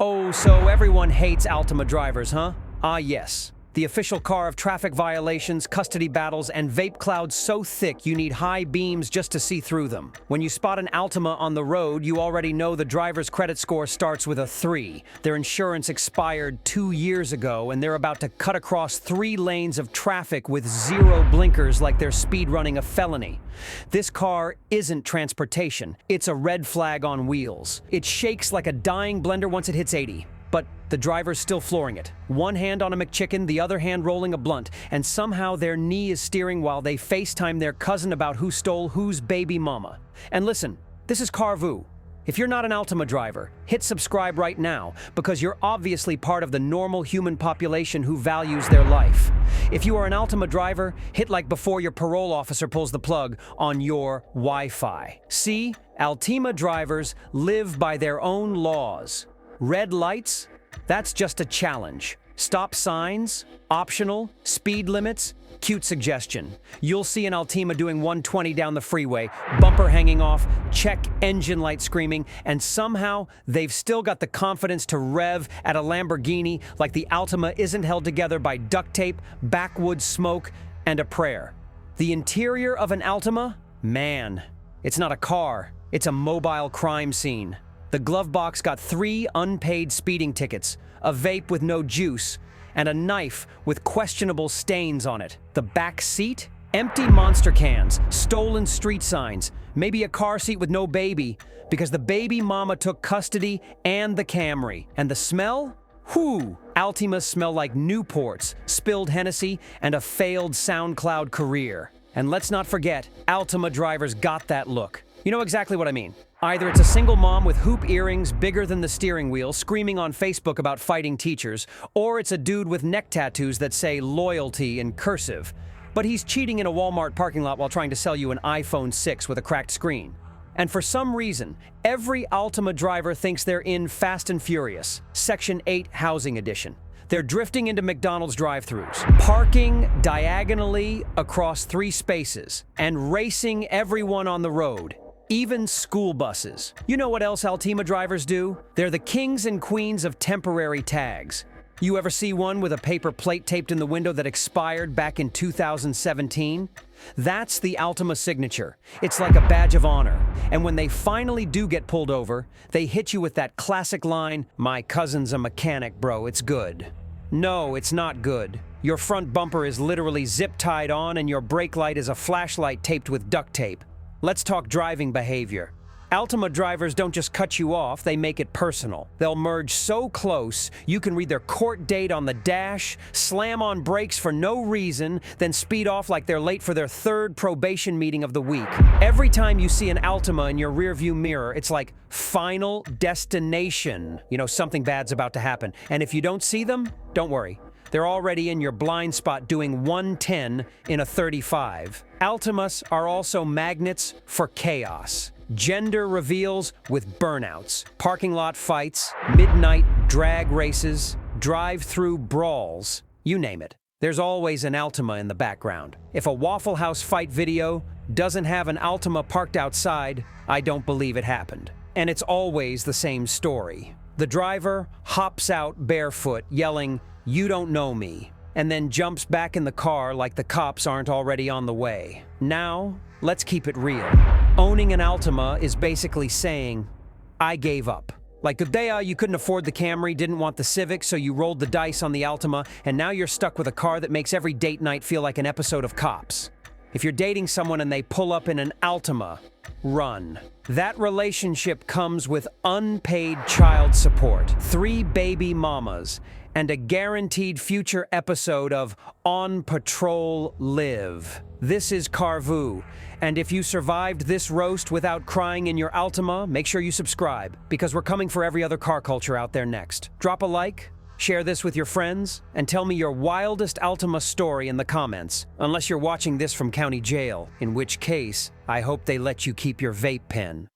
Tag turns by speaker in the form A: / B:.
A: Oh, so everyone hates Altima drivers, huh? Ah, yes. The official car of traffic violations, custody battles, and vape clouds so thick you need high beams just to see through them. When you spot an Altima on the road, you already know the driver's credit score starts with a 3. Their insurance expired 2 years ago, and they're about to cut across 3 lanes of traffic with 0 blinkers like they're speedrunning a felony. This car isn't transportation. It's a red flag on wheels. It shakes like a dying blender once it hits 80. But the driver's still flooring it. One hand on a McChicken, the other hand rolling a blunt, and somehow their knee is steering while they FaceTime their cousin about who stole whose baby mama. And listen, this is Carvoo. If you're not an Altima driver, hit subscribe right now, because you're obviously part of the normal human population who values their life. If you are an Altima driver, hit like before your parole officer pulls the plug on your Wi-Fi. See, Altima drivers live by their own laws. Red lights? That's just a challenge. Stop signs? Optional? Speed limits? Cute suggestion. You'll see an Altima doing 120 down the freeway, bumper hanging off, check engine light screaming, and somehow they've still got the confidence to rev at a Lamborghini like the Altima isn't held together by duct tape, backwoods smoke, and a prayer. The interior of an Altima? Man, it's not a car, it's a mobile crime scene. The glove box got 3 unpaid speeding tickets, a vape with no juice, and a knife with questionable stains on it. The back seat? Empty monster cans, stolen street signs, maybe a car seat with no baby, because the baby mama took custody and the Camry. And the smell? Whew! Altimas smell like Newports, spilled Hennessy, and a failed SoundCloud career. And let's not forget, Altima drivers got that look. You know exactly what I mean. Either it's a single mom with hoop earrings bigger than the steering wheel screaming on Facebook about fighting teachers, or it's a dude with neck tattoos that say loyalty in cursive. But he's cheating in a Walmart parking lot while trying to sell you an iPhone 6 with a cracked screen. And for some reason, every Altima driver thinks they're in Fast and Furious, Section 8 Housing Edition. They're drifting into McDonald's drive-thrus, parking diagonally across 3 spaces, and racing everyone on the road. Even school buses. You know what else Altima drivers do? They're the kings and queens of temporary tags. You ever see one with a paper plate taped in the window that expired back in 2017? That's the Altima signature. It's like a badge of honor. And when they finally do get pulled over, they hit you with that classic line, "My cousin's a mechanic, bro, it's good." No, it's not good. Your front bumper is literally zip-tied on and your brake light is a flashlight taped with duct tape. Let's talk driving behavior. Altima drivers don't just cut you off, they make it personal. They'll merge so close, you can read their court date on the dash, slam on brakes for no reason, then speed off like they're late for their 3rd probation meeting of the week. Every time you see an Altima in your rearview mirror, it's like final destination. You know, something bad's about to happen. And if you don't see them, don't worry. They're already in your blind spot doing 110 in a 35. Altimas are also magnets for chaos. Gender reveals with burnouts, parking lot fights, midnight drag races, drive-through brawls, you name it. There's always an Altima in the background. If a Waffle House fight video doesn't have an Altima parked outside, I don't believe it happened. And it's always the same story. The driver hops out barefoot, yelling, "You don't know me," and then jumps back in the car like the cops aren't already on the way. Now, let's keep it real. Owning an Altima is basically saying, I gave up. Like, good day, you couldn't afford the Camry, didn't want the Civic, so you rolled the dice on the Altima, and now you're stuck with a car that makes every date night feel like an episode of Cops. If you're dating someone and they pull up in an Altima, run. That relationship comes with unpaid child support, 3 baby mamas, and a guaranteed future episode of On Patrol Live. This is Carvoo, and if you survived this roast without crying in your Altima, make sure you subscribe, because we're coming for every other car culture out there next. Drop a like, share this with your friends, and tell me your wildest Altima story in the comments, unless you're watching this from county jail, in which case, I hope they let you keep your vape pen.